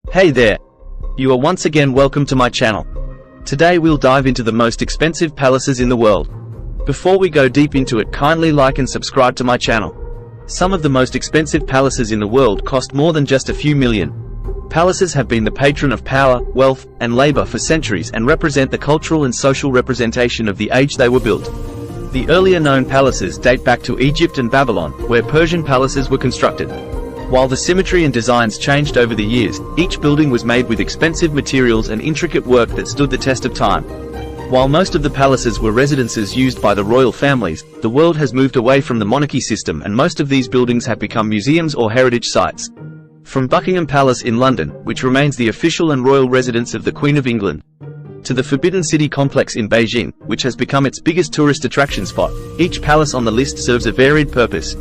Hey there! You are once again welcome to my channel. Today we'll dive into the most expensive palaces in the world. Before we go deep into it, kindly like and subscribe to my channel. Some of the most expensive palaces in the world cost more than just a few million. Palaces have been the patron of power, wealth, and labor for centuries and represent the cultural and social representation of the age they were built. The earlier known palaces date back to Egypt and Babylon, where Persian palaces were constructed. While the symmetry and designs changed over the years, each building was made with expensive materials and intricate work that stood the test of time. While most of the palaces were residences used by the royal families, the world has moved away from the monarchy system and most of these buildings have become museums or heritage sites. From Buckingham Palace in London, which remains the official and royal residence of the Queen of England, to the Forbidden City complex in Beijing, which has become its biggest tourist attraction spot, each palace on the list serves a varied purpose.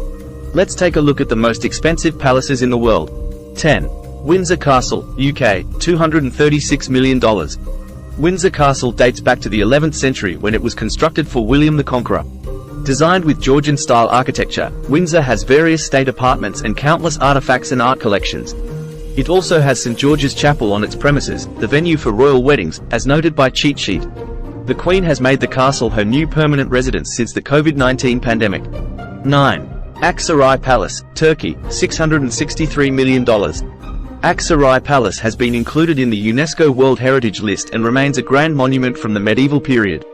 Let's take a look at the most expensive palaces in the world. 10. Windsor Castle, UK, $236 million. Windsor Castle dates back to the 11th century when it was constructed for William the Conqueror. Designed with Georgian-style architecture, Windsor has various state apartments and countless artifacts and art collections. It also has St. George's Chapel on its premises, the venue for royal weddings, as noted by Cheat Sheet. The Queen has made the castle her new permanent residence since the COVID-19 pandemic. 9. Aksaray Palace, Turkey, $663 million. Aksaray Palace has been included in the UNESCO World Heritage List and remains a grand monument from the medieval period.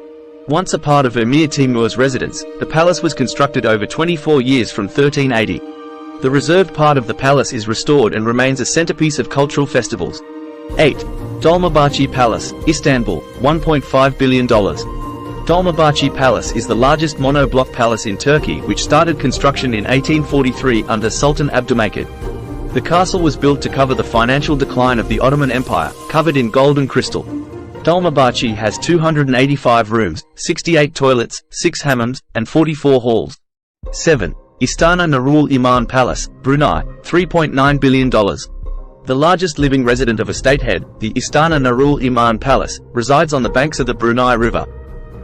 Once a part of Emir Timur's residence, the palace was constructed over 24 years from 1380. The reserved part of the palace is restored and remains a centerpiece of cultural festivals. 8. Dolmabahce Palace, Istanbul, $1.5 billion. Dolmabahce Palace is the largest monoblock palace in Turkey, which started construction in 1843 under Sultan Abdülmecid. The castle was built to cover the financial decline of the Ottoman Empire, covered in gold and crystal. Dolmabahce has 285 rooms, 68 toilets, 6 hammams, and 44 halls. 7. Istana Nurul Iman Palace, Brunei, $3.9 billion. The largest living resident of a state head, the Istana Nurul Iman Palace, resides on the banks of the Brunei River.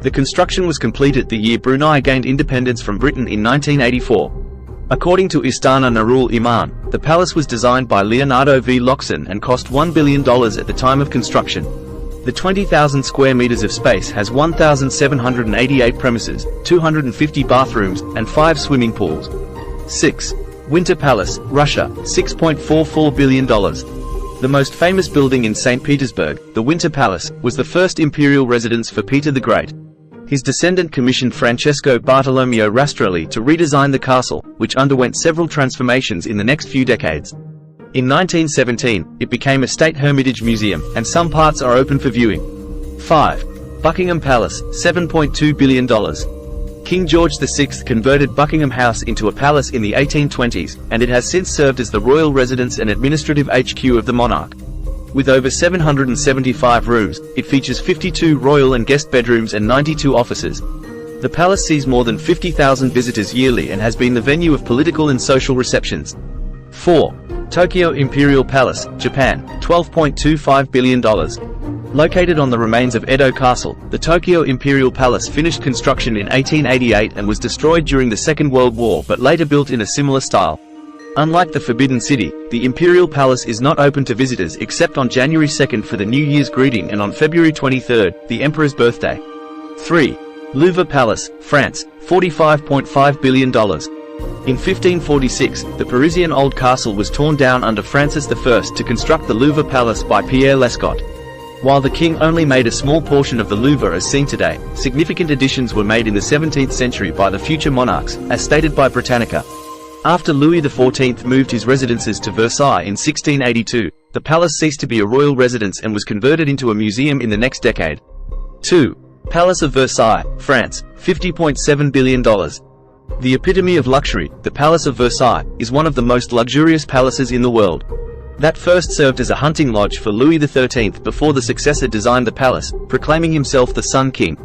The construction was completed the year Brunei gained independence from Britain in 1984. According to Istana Nurul Iman, the palace was designed by Leonardo V. Loxton and cost $1 billion at the time of construction. The 20,000 square meters of space has 1,788 premises, 250 bathrooms, and 5 swimming pools. 6. Winter Palace, Russia, $6.44 billion. The most famous building in St. Petersburg, the Winter Palace, was the first imperial residence for Peter the Great. His descendant commissioned Francesco Bartolomeo Rastrelli to redesign the castle, which underwent several transformations in the next few decades. In 1917, it became a state hermitage museum, and some parts are open for viewing. 5. Buckingham Palace, $7.2 billion. King George VI converted Buckingham House into a palace in the 1820s, and it has since served as the royal residence and administrative HQ of the monarch. With over 775 rooms, it features 52 royal and guest bedrooms and 92 offices. The palace sees more than 50,000 visitors yearly and has been the venue of political and social receptions. 4. Tokyo Imperial Palace, Japan, $12.25 billion. Located on the remains of Edo Castle, the Tokyo Imperial Palace finished construction in 1888 and was destroyed during the Second World War but later built in a similar style. Unlike the Forbidden City, the Imperial Palace is not open to visitors except on January 2nd for the New Year's greeting and on February 23rd, the Emperor's birthday. 3. Louvre Palace, France, $45.5 billion. In 1546, the Parisian Old Castle was torn down under Francis I to construct the Louvre Palace by Pierre Lescot. While the king only made a small portion of the Louvre as seen today, significant additions were made in the 17th century by the future monarchs, as stated by Britannica. After Louis XIV moved his residences to Versailles in 1682, the palace ceased to be a royal residence and was converted into a museum in the next decade. 2. Palace of Versailles, France, $50.7 billion. The epitome of luxury, the Palace of Versailles, is one of the most luxurious palaces in the world. That first served as a hunting lodge for Louis XIII before the successor designed the palace, proclaiming himself the Sun King.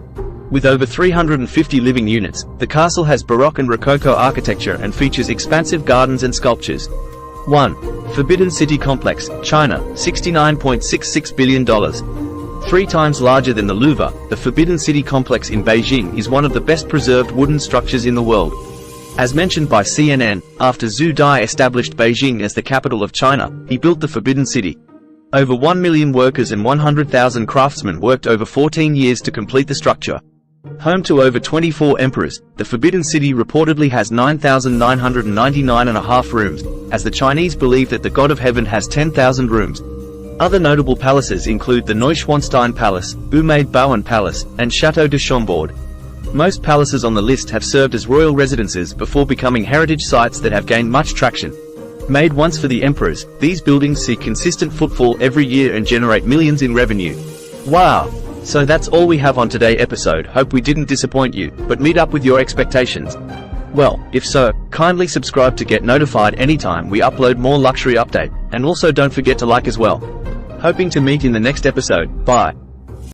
With over 350 living units, the castle has Baroque and Rococo architecture and features expansive gardens and sculptures. 1. Forbidden City Complex, China, $69.66 billion. 3 times larger than the Louvre, the Forbidden City Complex in Beijing is one of the best preserved wooden structures in the world. As mentioned by CNN, after Zhu Dai established Beijing as the capital of China, he built the Forbidden City. Over 1 million workers and 100,000 craftsmen worked over 14 years to complete the structure. Home to over 24 emperors, the Forbidden City reportedly has 9,999.5 rooms, as the Chinese believe that the God of Heaven has 10,000 rooms. Other notable palaces include the Neuschwanstein Palace, Umaid Bowen Palace, and Château de Chambord. Most palaces on the list have served as royal residences before becoming heritage sites that have gained much traction. Made once for the emperors, these buildings see consistent footfall every year and generate millions in revenue. Wow! So that's all we have on today's episode. Hope we didn't disappoint you, but meet up with your expectations. Well, if so, kindly subscribe to get notified anytime we upload more luxury update, and also don't forget to like as well. Hoping to meet in the next episode. Bye.